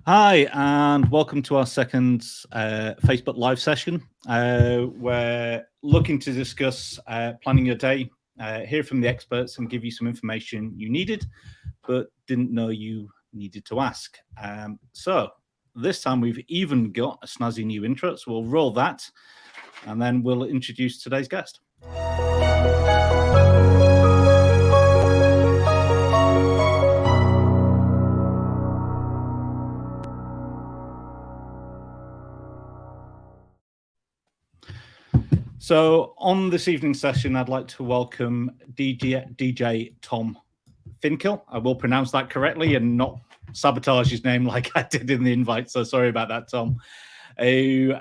Hi, and welcome to our second Facebook Live session. We're looking to discuss planning your day, hear from the experts, and give you some information you needed, but didn't know you needed to ask. So this time we've even got a snazzy new intro, so we'll roll that, and then we'll introduce today's guest. So on this evening's session, I'd like to welcome DJ Tom Finkill. I will pronounce that correctly and not sabotage his name like I did in the invite. So sorry about that, Tom. Who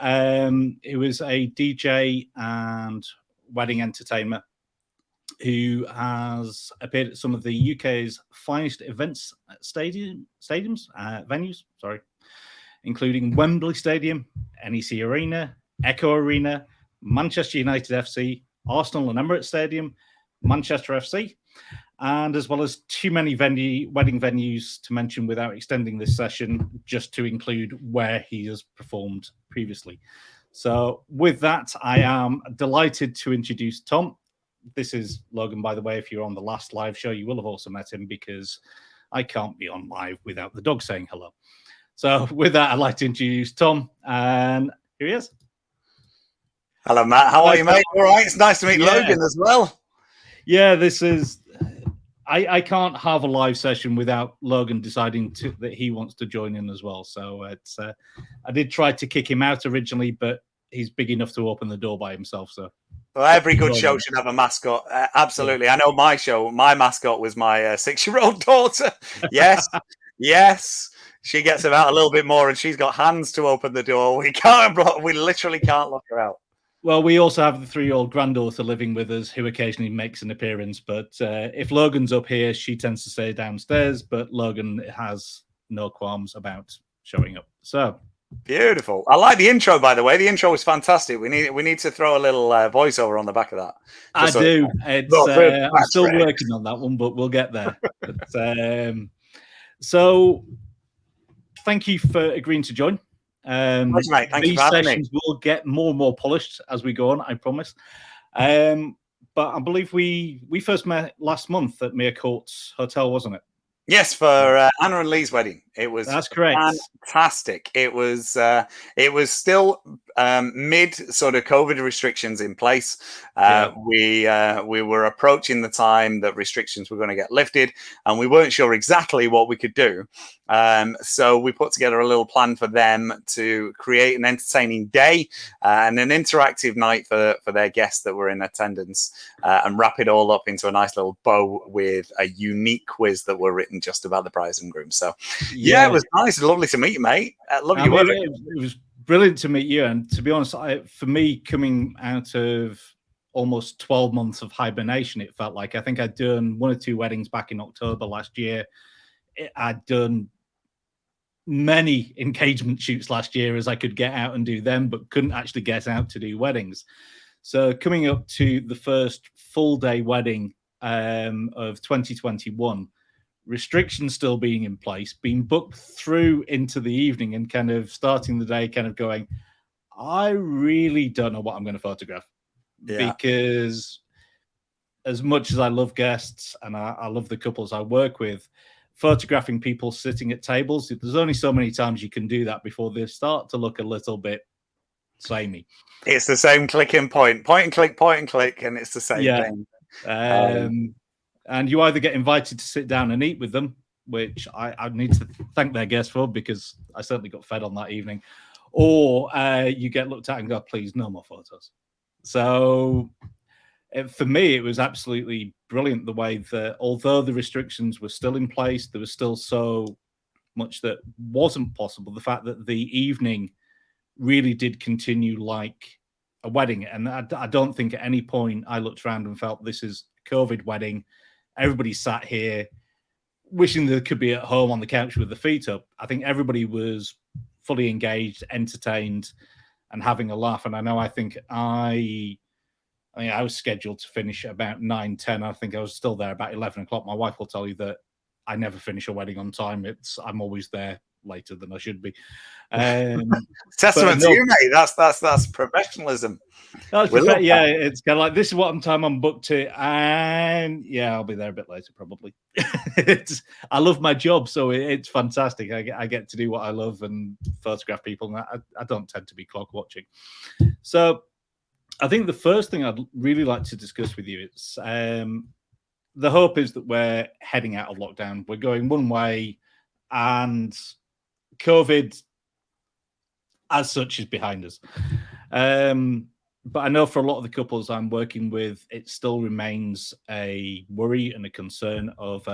was a DJ and wedding entertainer who has appeared at some of the UK's finest events venues, including Wembley Stadium, NEC Arena, Echo Arena, Manchester United FC, Arsenal and Emirates Stadium, Manchester FC, and as well as too many wedding venues to mention without extending this session, just to include where he has performed previously. So with that, I am delighted to introduce Tom. This is Logan, by the way. If you're on the last live show, you will have also met him because I can't be on live without the dog saying hello. So with that, I'd like to introduce Tom, and here he is. Hello, Matt. How are you, mate? All right. It's nice to meet Logan as well. Yeah, this is. I can't have a live session without Logan deciding that he wants to join in as well. So it's. I did try to kick him out originally, but he's big enough to open the door by himself. So. Well, every good show should have a mascot. Absolutely. I know my show. My mascot was my 6-year-old daughter. Yes, yes. She gets about a little bit more, and she's got hands to open the door. We literally can't lock her out. Well, we also have the 3-year-old granddaughter living with us who occasionally makes an appearance. But if Logan's up here, she tends to stay downstairs. But Logan has no qualms about showing up. So beautiful. I like the intro, by the way. The intro was fantastic. We need to throw a little voiceover on the back of that. I do. I'm still working on that one, but we'll get there. But, so thank you for agreeing to join. Thanks, mate. Thank you for having me. These sessions will get more and more polished as we go on, I promise. But I believe we first met last month at Mere Courts Hotel, wasn't it? Yes, for Anna and Lee's wedding. That's correct. Fantastic. It was still mid sort of COVID restrictions in place. We were approaching the time that restrictions were going to get lifted, and we weren't sure exactly what we could do. So we put together a little plan for them to create an entertaining day and an interactive night for their guests that were in attendance, and wrap it all up into a nice little bow with a unique quiz that were written just about the bride and groom. So yeah, it was nice. Lovely to meet you, mate. Lovely work. It was brilliant to meet you. And to be honest, for me, coming out of almost 12 months of hibernation, it felt like I think I'd done 1 or 2 weddings back in October last year. I'd done many engagement shoots last year as I could get out and do them, but couldn't actually get out to do weddings. So coming up to the first full day wedding of 2021, restrictions still being in place, being booked through into the evening and kind of starting the day kind of going, I really don't know what I'm going to photograph. Because as much as I love guests and I love the couples I work with, photographing people sitting at tables, there's only so many times you can do that before they start to look a little bit samey. It's the same click and point and click, and it's the same thing. And you either get invited to sit down and eat with them, which I need to thank their guests for, because I certainly got fed on that evening, or you get looked at and go, please, no more photos. So for me, it was absolutely brilliant the way that although the restrictions were still in place, there was still so much that wasn't possible. The fact that the evening really did continue like a wedding. And I don't think at any point I looked around and felt this is a COVID wedding. Everybody sat here wishing they could be at home on the couch with their feet up. I think everybody was fully engaged, entertained, and having a laugh. And I think I was scheduled to finish at about 9:10. I think I was still there about 11 o'clock. My wife will tell you that I never finish a wedding on time. I'm always there later than I should be. Testament to you, mate. That's professionalism. Yeah, it's kind of like, this is what time I'm booked to, and yeah, I'll be there a bit later probably. I love my job, so it's fantastic. I get to do what I love and photograph people, and I don't tend to be clock watching. So I think the first thing I'd really like to discuss with you is the hope is that we're heading out of lockdown. We're going one way, and COVID as such is behind us. But I know for a lot of the couples I'm working with, it still remains a worry and a concern of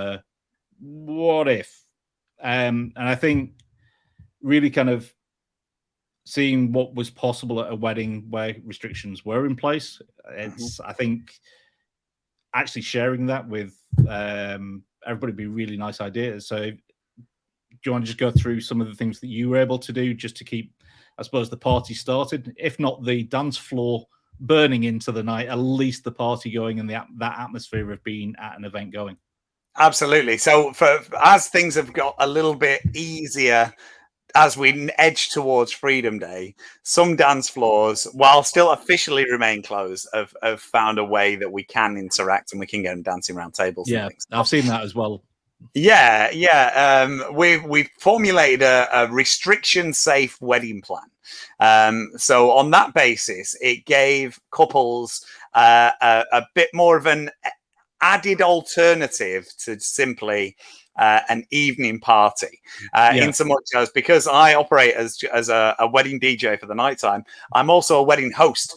what if? And I think really kind of seeing what was possible at a wedding where restrictions were in place. I think actually sharing that with everybody would be a really nice idea. So do you want to just go through some of the things that you were able to do just to keep, I suppose, the party started, if not the dance floor burning into the night, at least the party going and that atmosphere of being at an event going? Absolutely. So as things have got a little bit easier as we edge towards Freedom Day, some dance floors, while still officially remain closed, have found a way that we can interact and we can get them dancing around tables. Yeah, and things. I've seen that as well. Yeah. We've formulated a restriction-safe wedding plan. So on that basis, it gave couples a bit more of an added alternative to simply an evening party, in so much as, because I operate as a wedding DJ for the nighttime, I'm also a wedding host,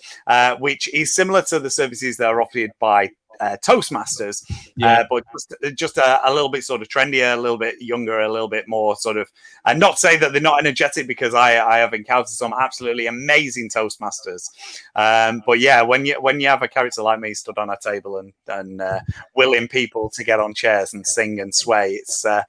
which is similar to the services that are offered by Toastmasters, but just a little bit sort of trendier, a little bit younger, a little bit more sort of, and not say that they're not energetic, because I have encountered some absolutely amazing Toastmasters. But yeah, when you have a character like me stood on a table and willing people to get on chairs and sing and sway, it's a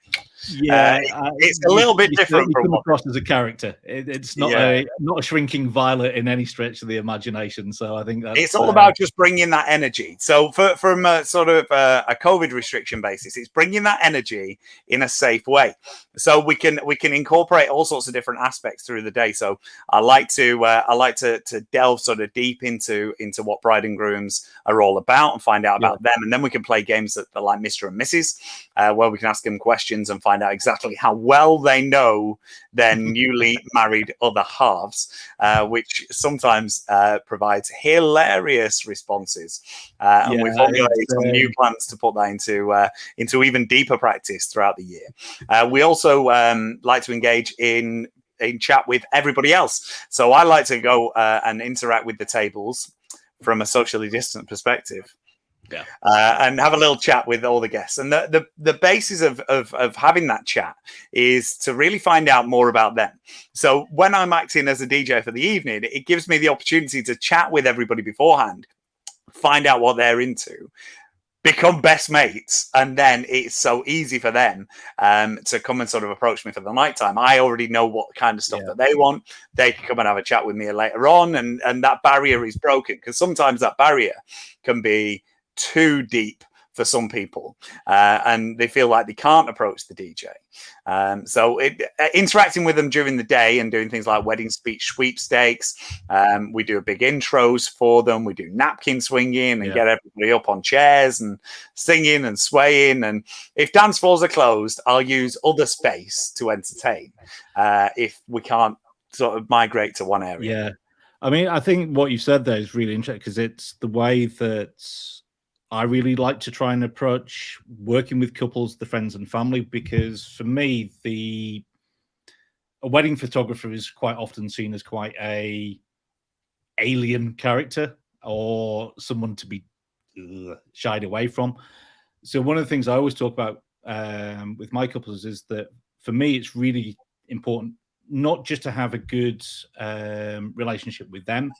little bit different. You come across as a character. It's not a shrinking violet in any stretch of the imagination. So I think it's all about just bringing that energy. So from a sort of a COVID restriction basis, it's bringing that energy in a safe way. So we can incorporate all sorts of different aspects through the day. So I like to delve sort of deep into what bride and grooms are all about and find out about them, and then we can play games that are like Mr. and Mrs. Where we can ask them questions and find out exactly how well they know their newly married other halves, which sometimes provides hilarious responses. And we formulated some new plans to put that into even deeper practice throughout the year. We also like to engage in chat with everybody else. So I like to go and interact with the tables from a socially distant perspective. And have a little chat with all the guests. And the basis of having that chat is to really find out more about them. So when I'm acting as a DJ for the evening, it gives me the opportunity to chat with everybody beforehand, find out what they're into, become best mates, and then it's so easy for them to come and sort of approach me for the nighttime. I already know what kind of stuff that they want. They can come and have a chat with me later on, and that barrier is broken, because sometimes that barrier can be too deep for some people, and they feel like they can't approach the DJ. So interacting with them during the day and doing things like wedding speech sweepstakes. We do a big intros for them. We do napkin swinging and get everybody up on chairs and singing and swaying. And if dance floors are closed, I'll use other space to entertain if we can't sort of migrate to one area. Yeah. I mean, I think what you said there is really interesting, because it's the way that I really like to try and approach working with couples, the friends and family, because for me, a wedding photographer is quite often seen as quite a alien character or someone to be shied away from. So one of the things I always talk about with my couples is that for me, it's really important not just to have a good relationship with them,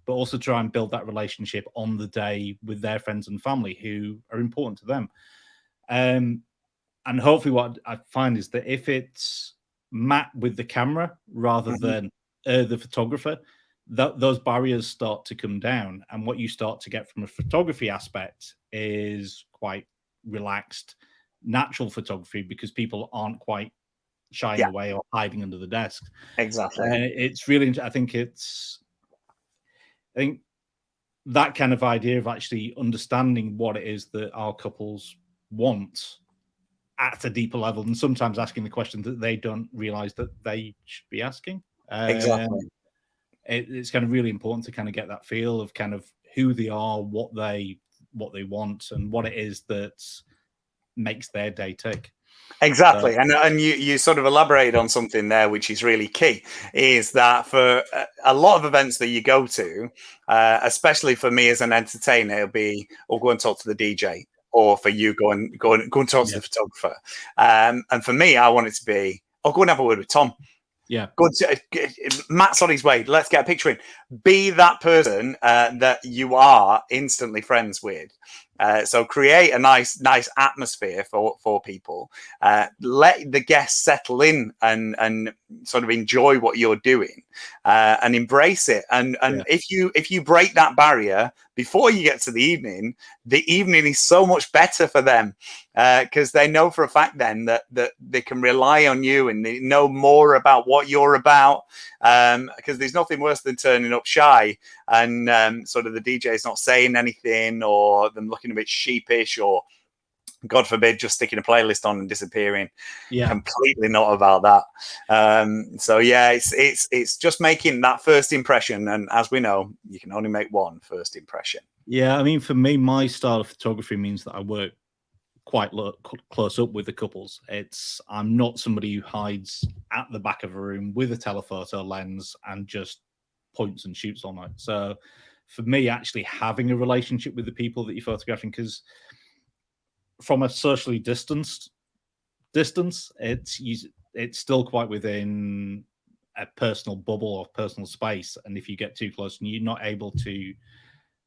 but also try and build that relationship on the day with their friends and family who are important to them. And hopefully what I find is that if it's Matt with the camera rather than the photographer, those barriers start to come down. And what you start to get from a photography aspect is quite relaxed, natural photography, because people aren't quite shying away or hiding under the desk. Exactly. It's really, I think that kind of idea of actually understanding what it is that our couples want at a deeper level, and sometimes asking the question that they don't realize that they should be asking. Exactly. It's kind of really important to kind of get that feel of kind of who they are, what they want, and what it is that makes their day tick. Exactly. And you sort of elaborated on something there, which is really key, is that for a lot of events that you go to, especially for me as an entertainer, it'll be, or go and talk to the DJ, or for you, go and talk to the photographer. And for me, I want it to be, go and have a word with Tom. Yeah. Good. Matt's on his way. Let's get a picture in. Be that person that you are instantly friends with. So create a nice atmosphere for people. Let the guests settle in and sort of enjoy what you're doing and embrace it. And if you break that barrier before you get to the evening is so much better for them because they know for a fact then that they can rely on you and they know more about what you're about. Because there's nothing worse than turning up shy and sort of the DJ's not saying anything or them looking a bit sheepish or, God forbid, just sticking a playlist on and disappearing. Completely not about that. So yeah, it's just making that first impression, and as we know, you can only make one first impression. Yeah, I mean, for me, my style of photography means that I work quite close up with the couples. I'm not somebody who hides at the back of a room with a telephoto lens and just points and shoots all night. So for me, actually having a relationship with the people that you're photographing, because from a socially distanced distance, it's still quite within a personal bubble or personal space. And if you get too close and you're not able to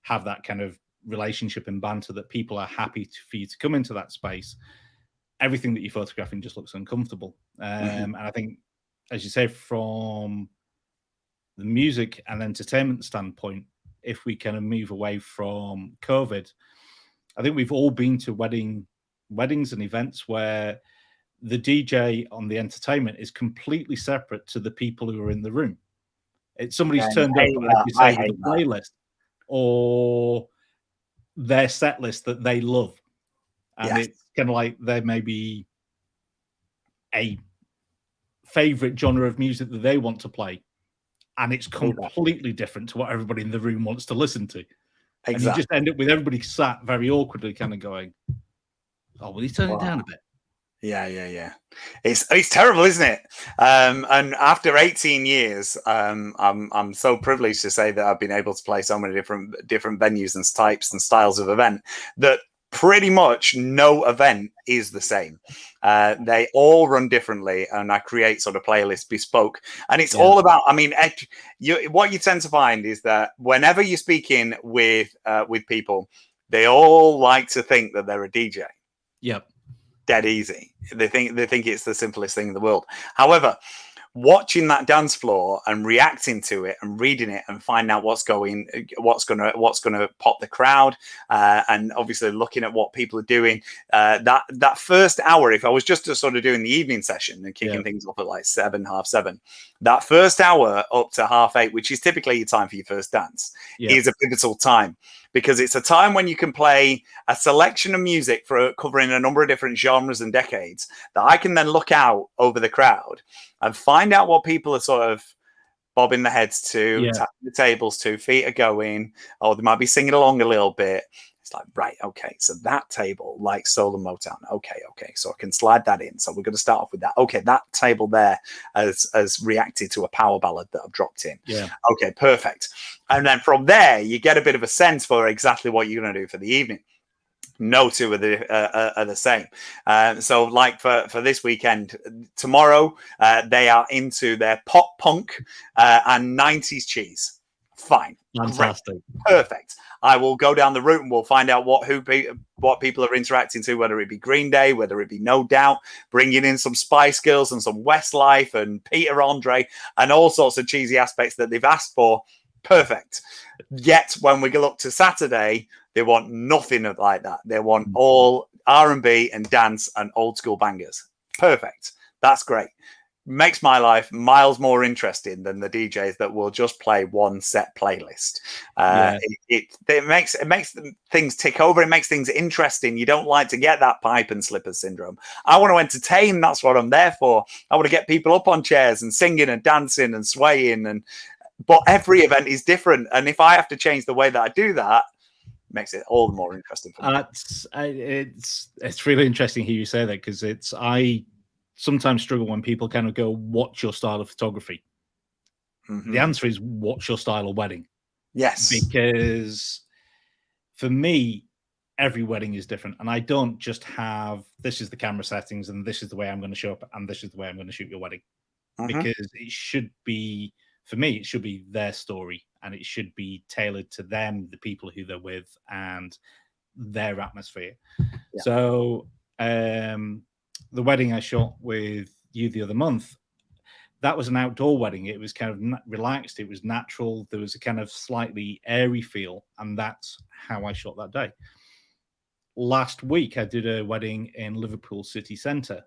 have that kind of relationship and banter that people are happy for you to come into that space, everything that you're photographing just looks uncomfortable. And I think, as you say, from the music and entertainment standpoint, if we kind of move away from COVID, I think we've all been to weddings and events where the DJ on the entertainment is completely separate to the people who are in the room. It's somebody's turned up, as you say, with a playlist or their set list that they love. And it's kind of like there may be a favorite genre of music that they want to play. And it's completely different to what everybody in the room wants to listen to. Exactly. And you just end up with everybody sat very awkwardly kind of going, oh, will you turn it down a bit? Yeah. It's terrible, isn't it? And after 18 years, I'm so privileged to say that I've been able to play so many different venues and types and styles of event that pretty much no event is the same. They all run differently, and I create sort of playlists bespoke. And it's all about, I mean, what you tend to find is that whenever you're speaking with people, they all like to think that they're a DJ. Yep. Dead easy. They think it's the simplest thing in the world. However, watching that dance floor and reacting to it and reading it and finding out what's gonna pop the crowd, and obviously looking at what people are doing, that first hour, if I was just sort of doing the evening session and kicking things off at like 7, half 7, that first hour up to half 8, which is typically your time for your first dance, is a pivotal time. Because it's a time when you can play a selection of music for covering a number of different genres and decades that I can then look out over the crowd and find out what people are sort of bobbing their heads to, tapping the tables to, feet are going, or they might be singing along a little bit. It's like, right, okay, so that table likes soul and Motown. Okay, so I can slide that in. So we're going to start off with that. Okay, that table there has reacted to a power ballad that I've dropped in. Yeah. Okay, perfect. And then from there, you get a bit of a sense for exactly what you're going to do for the evening. No two are the same. So like for this weekend, tomorrow, they are into their pop punk and 90s cheese. Fine. Fantastic. Great. Perfect. I will go down the route and we'll find out what people are interacting to, whether it be Green Day, whether it be No Doubt, bringing in some Spice Girls and some Westlife and Peter Andre and all sorts of cheesy aspects that they've asked for. Perfect. Yet when we look to Saturday, they want nothing like that. They want all R&B and dance and old school bangers. Perfect. That's great. Makes my life miles more interesting than the DJs that will just play one set playlist. It makes things tick over. It makes things interesting. You don't like to get that pipe and slippers syndrome. I want to entertain. That's what I'm there for. I want to get people up on chairs and singing and dancing and swaying. But every event is different, and if I have to change the way that I do that, it makes it all the more interesting for me. It's really interesting here you say that, because I sometimes struggle when people kind of go, what's your style of photography? The answer is, what's your style of wedding? Yes. Because for me, every wedding is different. And I don't just have, this is the camera settings and this is the way I'm going to show up and this is the way I'm going to shoot your wedding. Because it should be, for me, it should be their story and it should be tailored to them, the people who they're with and their atmosphere. Yeah. So, the wedding I shot with you the other month, that was an outdoor wedding. It was kind of relaxed. It was natural. There was a kind of slightly airy feel. And that's how I shot that day. Last week, I did a wedding in Liverpool city centre.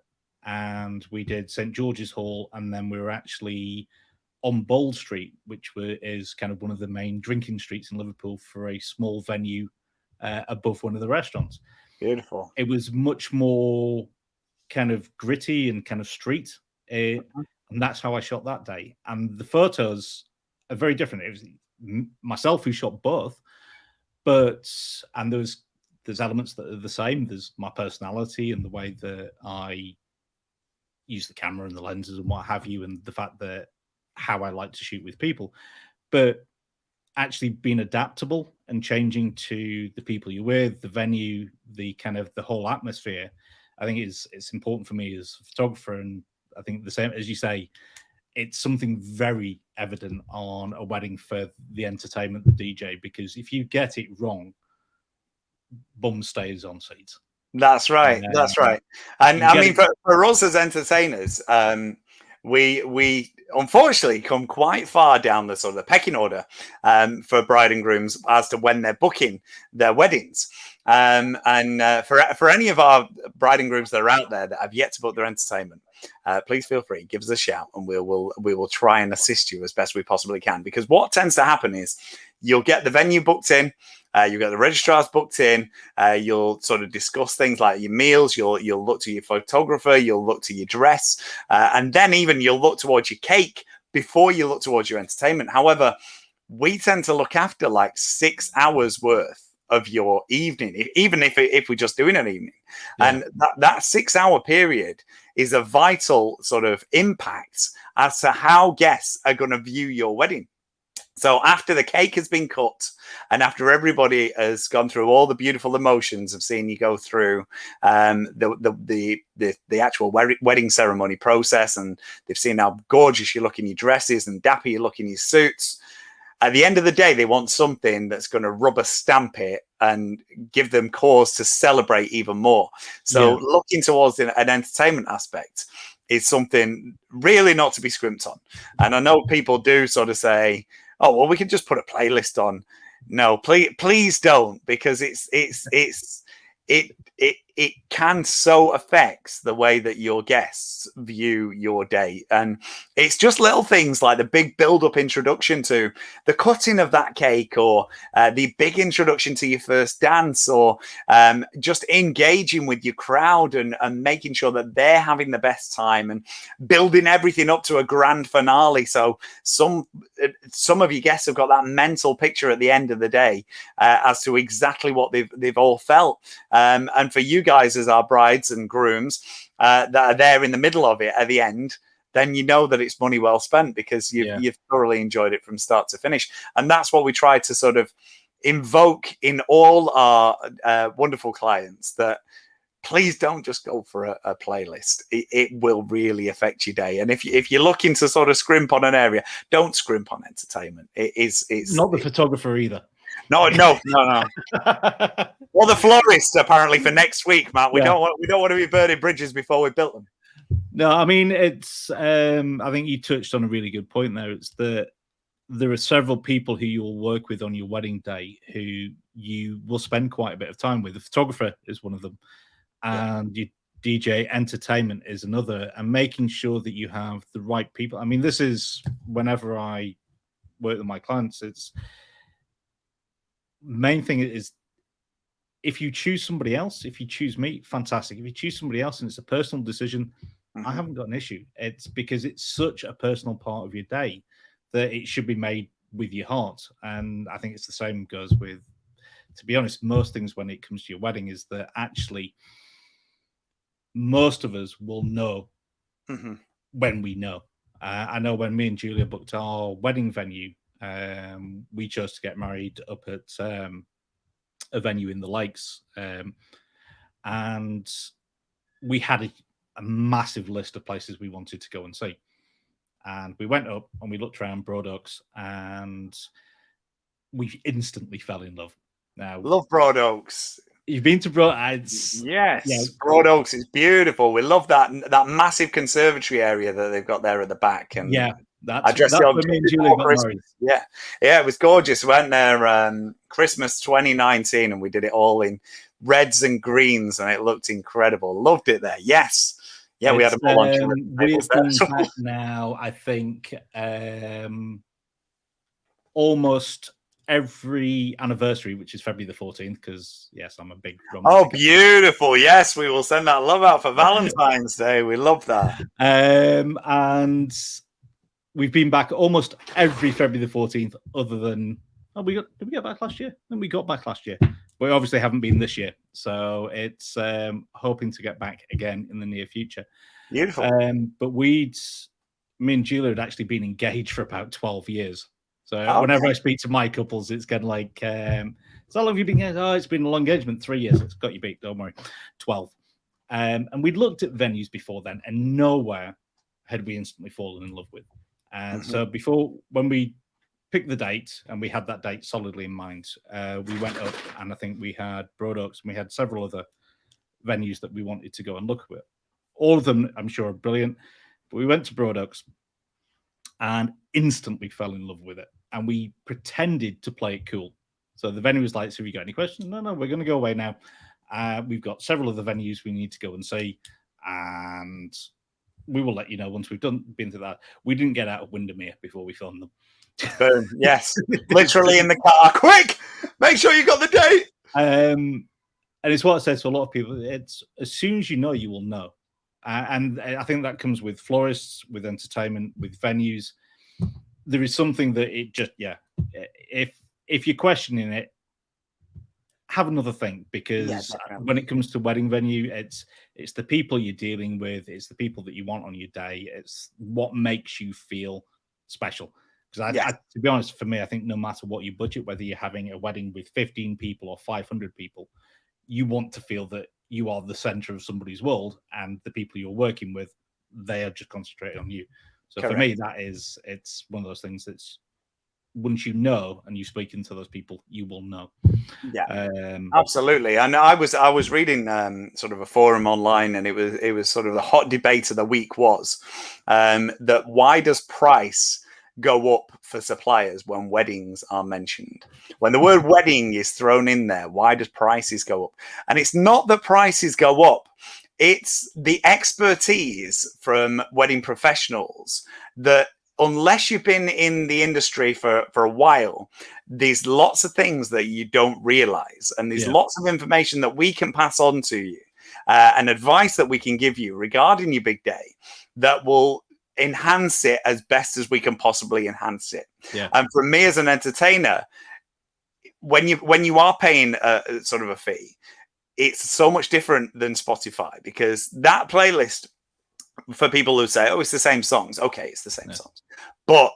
And we did St. George's Hall. And then we were actually on Bold Street, which is kind of one of the main drinking streets in Liverpool, for a small venue above one of the restaurants. Beautiful. It was much more kind of gritty and kind of street, and that's how I shot that day. And the photos are very different. It was myself who shot both, and there's elements that are the same. There's my personality and the way that I use the camera and the lenses and what have you, and the fact that how I like to shoot with people, but actually being adaptable and changing to the people you're with, the venue, the kind of the whole atmosphere. I think it's important for me as a photographer, and I think the same as you say, it's something very evident on a wedding for the entertainment, the DJ, because if you get it wrong, bum stays on seats. That's right. That's right. And I mean, for us as entertainers, we unfortunately come quite far down the sort of the pecking order for bride and grooms as to when they're booking their weddings. For any of our bride and grooms that are out there that have yet to book their entertainment, please feel free, give us a shout, and we will try and assist you as best we possibly can. Because what tends to happen is you'll get the venue booked in, you'll get the registrars booked in, you'll sort of discuss things like your meals, you'll look to your photographer, you'll look to your dress, and then even you'll look towards your cake before you look towards your entertainment. However, we tend to look after like 6 hours worth of your evening, even if we're just doing an evening. Yeah. And that 6 hour period is a vital sort of impact as to how guests are going to view your wedding. So after the cake has been cut and after everybody has gone through all the beautiful emotions of seeing you go through the actual wedding ceremony process, and they've seen how gorgeous you look in your dresses and dapper you look in your suits, at the end of the day, they want something that's going to rubber stamp it and give them cause to celebrate even more. So looking towards an entertainment aspect is something really not to be scrimped on. And I know people do sort of say, oh, well, we can just put a playlist on. No, please don't, because it can so affect the way that your guests view your day. And it's just little things like the big build-up introduction to the cutting of that cake, or the big introduction to your first dance, or just engaging with your crowd and making sure that they're having the best time and building everything up to a grand finale. So some of your guests have got that mental picture at the end of the day as to exactly what they've all felt. And for you guys as our brides and grooms that are there in the middle of it at the end, then you know that it's money well spent, because you've thoroughly enjoyed it from start to finish. And that's what we try to sort of invoke in all our wonderful clients, that please don't just go for a playlist. It will really affect your day. And if you're looking to sort of scrimp on an area, don't scrimp on entertainment. It's not the photographer either. No. Well, the florist apparently for next week, Matt. We don't want to be burning bridges before we've built them. No, I mean, it's. I think you touched on a really good point there. It's that there are several people who you'll work with on your wedding day who you will spend quite a bit of time with. The photographer is one of them, and DJ entertainment is another, and making sure that you have the right people. I mean, this is whenever I work with my clients, it's main thing is if you choose somebody else, if you choose me, fantastic. If you choose somebody else and it's a personal decision, I haven't got an issue. It's because it's such a personal part of your day that it should be made with your heart. And I think it's the same goes with, to be honest, most things when it comes to your wedding is that actually most of us will know when we know. I know when me and Julia booked our wedding venue, we chose to get married up at a venue in the lakes, and we had a massive list of places we wanted to go and see. And we went up and we looked around Godox, and we instantly fell in love. Now, love Godox. You've been to Godox? Yes, yeah. Godox is beautiful. We love that massive conservatory area that they've got there at the back. And yeah, that's where me and Julie got married. Yeah, it was gorgeous. We went there Christmas 2019, and we did it all in reds and greens, and it looked incredible. Loved it there. Yes, yeah, we had a whole bunch of we've been back now. I think almost every anniversary, which is February the 14th, because yes, I'm a big romantic. Oh, beautiful. Yes, we will send that love out for Valentine's Day. We love that. And we've been back almost every February the 14th, other than did we get back last year? Then we got back last year. We obviously haven't been this year. So it's hoping to get back again in the near future. Beautiful. But me and Julia had actually been engaged for about 12 years. So whenever I speak to my couples, it's kind of like, so how long have you been engaged? Oh, it's been a long engagement, 3 years. It's got you beat, don't worry. 12. And we'd looked at venues before then, and nowhere had we instantly fallen in love with. And so when we picked the date, and we had that date solidly in mind, we went up, and I think we had Godox, and we had several other venues that we wanted to go and look at. All of them, I'm sure, are brilliant. But we went to Godox and instantly fell in love with it. And we pretended to play it cool. So the venue was like, so have you got any questions? No, we're going to go away now. We've got several other venues we need to go and see. And we will let you know once we've been to that. We didn't get out of Windermere before we filmed them. Boom. Yes. Literally in the car. Quick! Make sure you got the date. And it's what I said to a lot of people. It's as soon as you know, you will know. And I think that comes with florists, with entertainment, with venues. There is something that it just, if you're questioning it, have another think, because when it comes to wedding venue, it's the people you're dealing with, it's the people that you want on your day, it's what makes you feel special. Because to be honest, for me, I think no matter what you budget, whether you're having a wedding with 15 people or 500 people, you want to feel that you are the center of somebody's world, and the people you're working with, they are just concentrating on you. So for me, it's one of those things that's, once you know and you speak into those people, you will know. Yeah, absolutely. And I was reading sort of a forum online, and it was sort of the hot debate of the week was that why does price go up for suppliers when weddings are mentioned? When the word wedding is thrown in there, why does prices go up? And it's not that prices go up. It's the expertise from wedding professionals that, unless you've been in the industry for a while, there's lots of things that you don't realize. And there's lots of information that we can pass on to you and advice that we can give you regarding your big day that will enhance it as best as we can possibly enhance it. And for me as an entertainer, when you are paying a sort of a fee, it's so much different than Spotify, because that playlist, for people who say, oh, it's the same songs. Okay, it's the same songs. But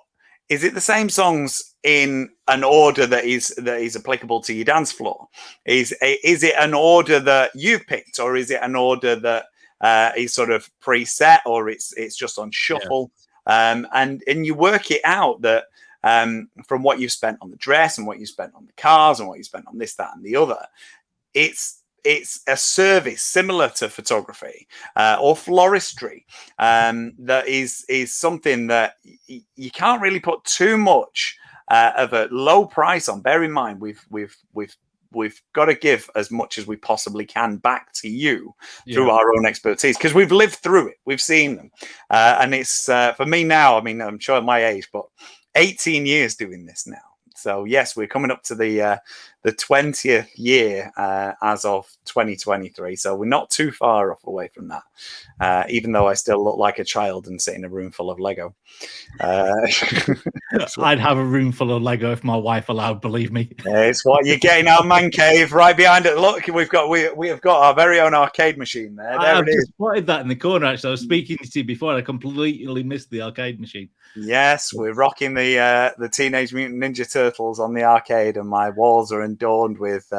is it the same songs in an order that is applicable to your dance floor? Is it an order that you've picked, or is it an order that is sort of preset, or it's just on shuffle? And you work it out that from what you've spent on the dress and what you spent on the cars and what you spent on this, that, and the other, it's a service similar to photography or floristry that is something that you can't really put too much of a low price on. Bear in mind, we've we've got to give as much as we possibly can back to you through our own expertise, because we've lived through it, we've seen them, and it's for me now. I mean, I'm sure at my age, but 18 years doing this now. So yes, we're coming up to the 20th year as of 2023. So we're not too far off away from that, even though I still look like a child and sit in a room full of Lego. I'd have a room full of Lego if my wife allowed, believe me. It's what you get in our man cave right behind it. Look, we have got our very own arcade machine there. I've just spotted that in the corner, actually. I was speaking to you before, and I completely missed the arcade machine. Yes, we're rocking the Teenage Mutant Ninja Turtles on the arcade, and my walls are adorned with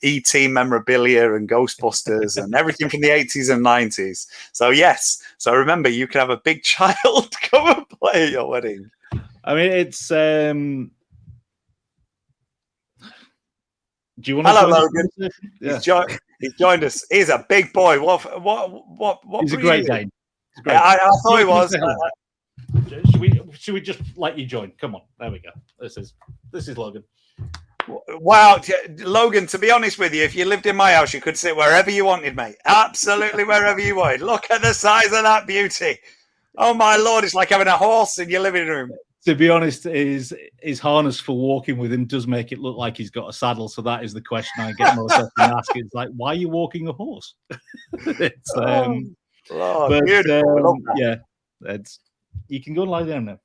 ET memorabilia and Ghostbusters and everything from the 80s and 90s. So yes, so remember, you can have a big child come and play at your wedding. I mean, it's. Do you want to? Hello, Logan. Yeah. He's joined us. He's a big boy. What? He's a great guy. I thought he was. Should we just let you join? Come on, there we go. This is Logan. Wow, Logan, to be honest with you, if you lived in my house, you could sit wherever you wanted, mate. Absolutely wherever you wanted. Look at the size of that beauty. Oh my Lord, it's like having a horse in your living room. To be honest, his harness for walking with him does make it look like he's got a saddle. So that is the question I get most often asked. It's like, why are you walking a horse? It's yeah, it's, you can go and lie down now.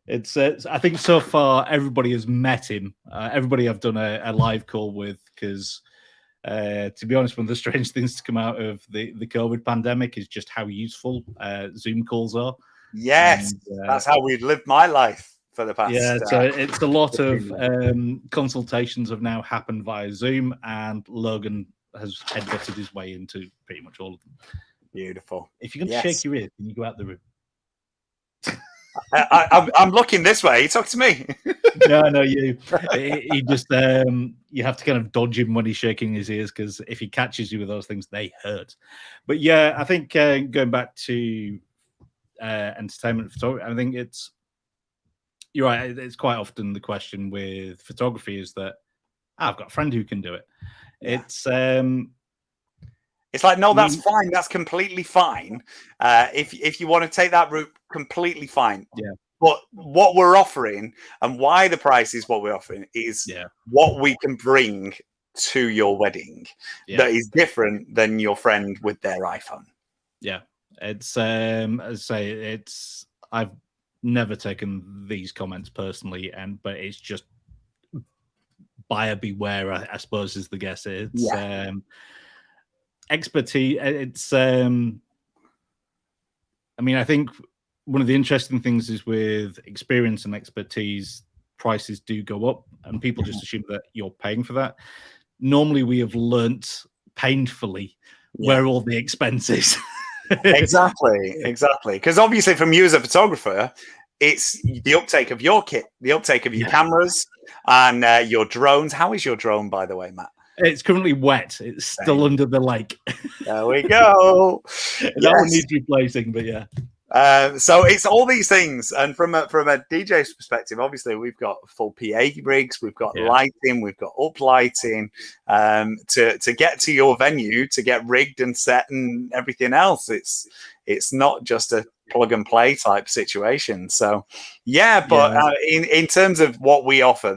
It's I think so far everybody has met him. Everybody I've done a live call with, because to be honest, one of the strange things to come out of the COVID pandemic is just how useful Zoom calls are. Yes, and, that's how we've lived my life for the past. Yeah, so it's a lot of consultations have now happened via Zoom, and Logan has headbutted his way into pretty much all of them. Beautiful. If you're going to shake your ear, can you go out the room? I'm looking this way. Talk to me. No, you. He just you have to kind of dodge him when he's shaking his ears, because if he catches you with those things, they hurt. But yeah, I think going back to entertainment photography, I think you're right. It's quite often the question with photography is that I've got a friend who can do it. Yeah. It's like, no, that's fine. That's completely fine. If you want to take that route, completely fine. Yeah. But what we're offering and why the price is what we're offering is what we can bring to your wedding that is different than your friend with their iPhone. Yeah. It's as I say, I've never taken these comments personally, but it's just buyer beware, I suppose, is the guess. It's expertise. It's I mean, I think one of the interesting things is with experience and expertise, prices do go up, and people just assume that you're paying for that. Normally, we have learnt painfully where all the expense is. Exactly. Because obviously, from you as a photographer, it's the uptake of your kit, the uptake of your cameras, and your drones. How is your drone, by the way, Matt? It's currently wet. It's still under the lake. There we go. That one needs replacing, but yeah. So it's all these things, and from a DJ's perspective, obviously we've got full PA rigs, we've got lighting, we've got up lighting, to get to your venue, to get rigged and set and everything else. It's not just a plug and play type situation. So but in terms of what we offer,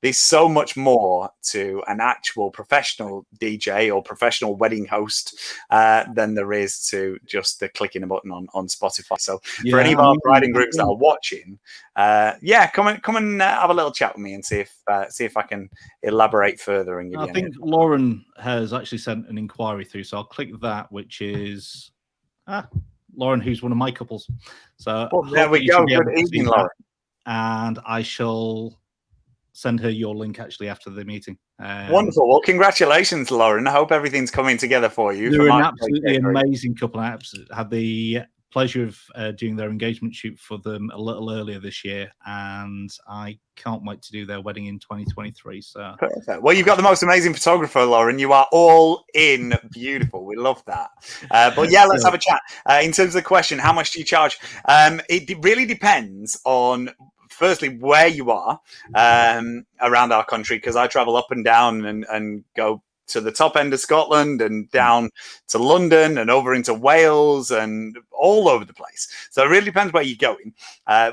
there's so much more to an actual professional DJ or professional wedding host than there is to just the clicking a button on Spotify. So for any of our bride and grooms that are watching, come and have a little chat with me and see if I can elaborate further. And give I think Lauren has actually sent an inquiry through, so I'll click that, which is Lauren, who's one of my couples. So there we go. Good evening, Lauren. And I shall send her your link actually after the meeting. Wonderful. Well, congratulations, Lauren. I hope everything's coming together for you. They're an absolutely amazing couple. I had the pleasure of doing their engagement shoot for them a little earlier this year, and I can't wait to do their wedding in 2023. So perfect. Well, you've got the most amazing photographer, Lauren. You are all in beautiful. We love that. But yeah, let's have a chat. In terms of the question, how much do you charge? It really depends on firstly where you are around our country, because I travel up and down and go to the top end of Scotland and down to London and over into Wales and all over the place. So it really depends where you're going,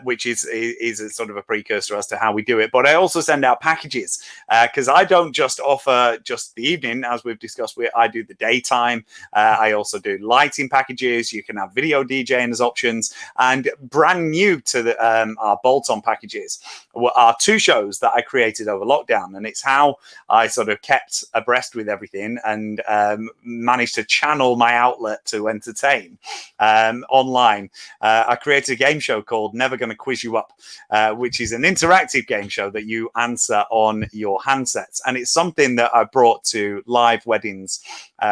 which is a sort of a precursor as to how we do it. But I also send out packages because I don't just offer just the evening, as we've discussed. I do the daytime. I also do lighting packages. You can have video DJing as options. And brand new to our bolt-on packages are 2 shows that I created over lockdown. And it's how I sort of kept abreast with everything and managed to channel my outlet to entertain online. I created a game show called Never Gonna Quiz You Up, which is an interactive game show that you answer on your handsets. And it's something that I brought to live weddings,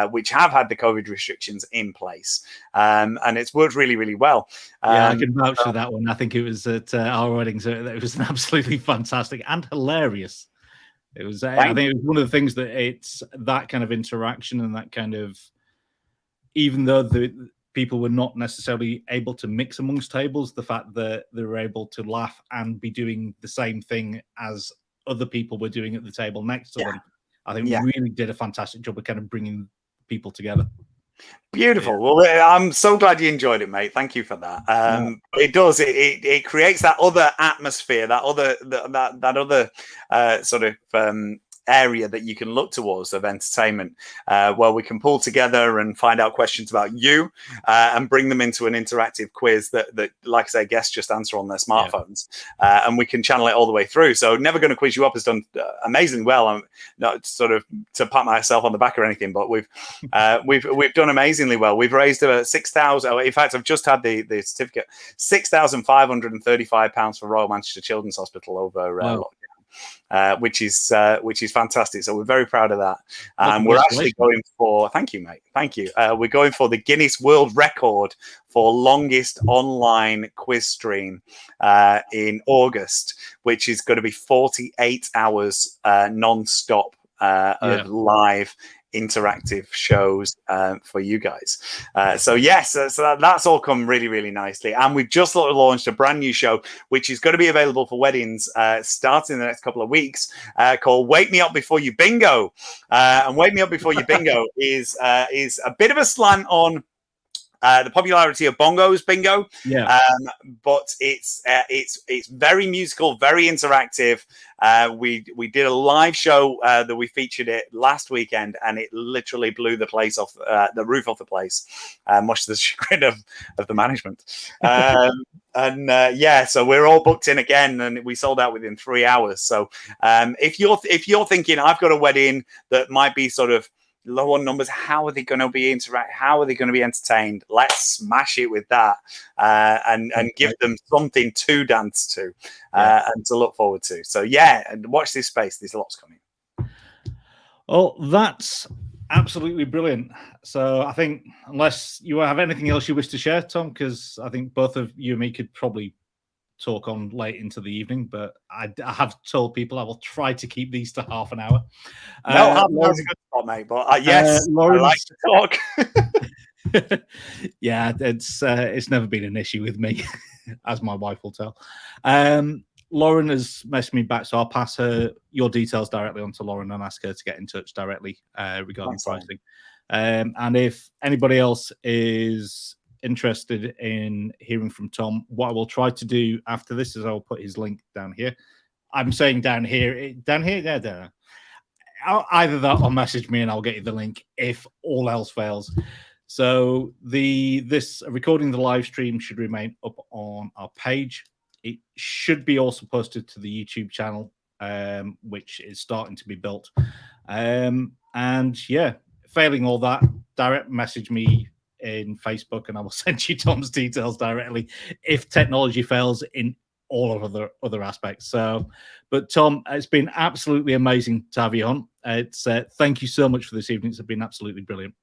which have had the COVID restrictions in place. And it's worked really, really well. Yeah, I can vouch for that one. I think it was at our wedding, so it was absolutely fantastic and hilarious. It was. I think it was one of the things that it's that kind of interaction and that kind of, even though the people were not necessarily able to mix amongst tables, the fact that they were able to laugh and be doing the same thing as other people were doing at the table next to them, I think really did a fantastic job of kind of bringing people together. Beautiful. Well, I'm so glad you enjoyed it, mate. Thank you for that. It does. It creates that other atmosphere, that other sort of area that you can look towards of entertainment, where we can pull together and find out questions about you and bring them into an interactive quiz that like I say, guests just answer on their smartphones, and we can channel it all the way through. So Never Gonna Quiz You Up has done amazingly well. I'm not sort of to pat myself on the back or anything, but we've done amazingly well. We've raised 6,000. In fact, I've just had the certificate, £6,535 for Royal Manchester Children's Hospital over lockdown. Which is fantastic. So we're very proud of that. We're actually going for, thank you, mate. Thank you. We're going for the Guinness World Record for longest online quiz stream in August, which is going to be 48 hours non-stop of live interactive shows for you guys. So that's all come really, really nicely. And we've just launched a brand new show, which is going to be available for weddings starting in the next couple of weeks, called Wake Me Up Before You Bingo. And Wake Me Up Before You Bingo is a bit of a slant on the popularity of Bongo's Bingo, but it's very musical, very interactive. We did a live show that we featured it last weekend, and it literally blew the place off, the roof off the place, much to the chagrin of the management. So we're all booked in again, and we sold out within 3 hours. So if you're thinking I've got a wedding that might be sort of low on numbers, how are they going to be how are they going to be entertained? Let's smash it with that and give them something to dance to and to look forward to. So and watch this space. There's lots coming. Oh, that's absolutely brilliant. So I think, unless you have anything else you wish to share, Tom, because I think both of you and me could probably talk on late into the evening, but I have told people I will try to keep these to half an hour. That's a good spot, mate. But yes, I like to talk. Yeah, it's never been an issue with me, as my wife will tell. Lauren has messaged me back, so I'll pass her your details directly on to Lauren and ask her to get in touch directly regarding pricing. And if anybody else is interested in hearing from Tom, what I will try to do after this is I will put his link down here. I'm saying down here, down. Either that or message me and I'll get you the link if all else fails. So this recording the live stream should remain up on our page. It should be also posted to the YouTube channel, which is starting to be built. And failing all that, direct message me in Facebook and I will send you Tom's details directly if technology fails in all of other aspects. So, but Tom, it's been absolutely amazing to have you on. Thank you so much for this evening. It's been absolutely brilliant.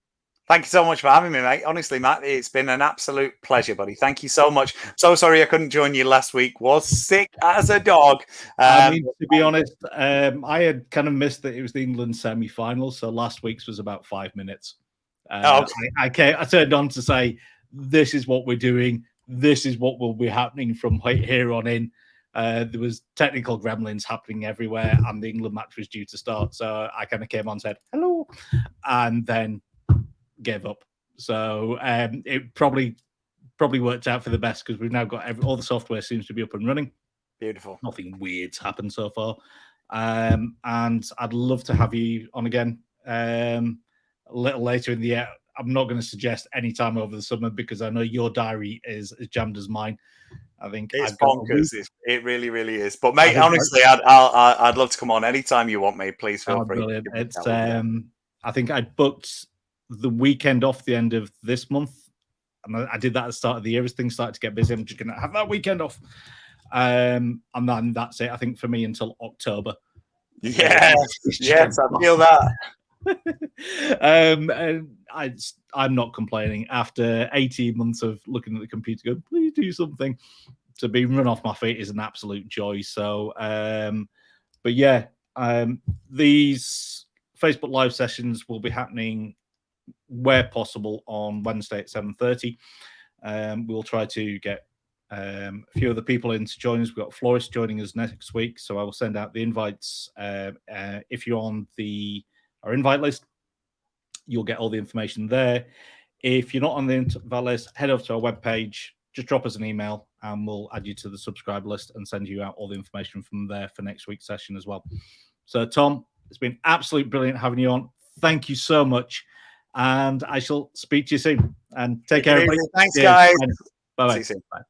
Thank you so much for having me, mate. Honestly, Matt, it's been an absolute pleasure, buddy. Thank you so much. So sorry I couldn't join you last week. Was sick as a dog. I mean, to be honest, I had kind of missed that it was the England semi-final, so last week's was about 5 minutes. I turned on to say, this is what we're doing. This is what will be happening from here on in. There was technical gremlins happening everywhere, and the England match was due to start. So I kind of came on and said hello, and then gave up. So it probably worked out for the best, because we've now got all the software seems to be up and running. Beautiful. Nothing weird's happened so far. And I'd love to have you on again a little later in the year. I'm not going to suggest any time over the summer, because I know your diary is as jammed as mine. I think it's bonkers. It really, really is. But mate, honestly, I'd love to come on anytime you want me. Please feel free. Brilliant. It's I think I booked the weekend off the end of this month, and I did that at the start of the year as things started to get busy. I'm just going to have that weekend off, and then that's it. I think for me until October. Yes, yes, I feel that. And I'm not complaining. After 18 months of looking at the computer going, please do something, to be run off my feet is an absolute joy. So but yeah, these Facebook live sessions will be happening where possible on Wednesday at 7:30. We'll try to get a few other people in to join us. We've got Florist joining us next week, so I will send out the invites. If you're on our invite list, you'll get all the information there. If you're not on the invite list, head over to our webpage, just drop us an email, and we'll add you to the subscribe list and send you out all the information from there for next week's session as well. So, Tom, it's been absolutely brilliant having you on. Thank you so much, and I shall speak to you soon. And take care, everybody. Thanks, guys. Bye-bye. See you soon. Bye.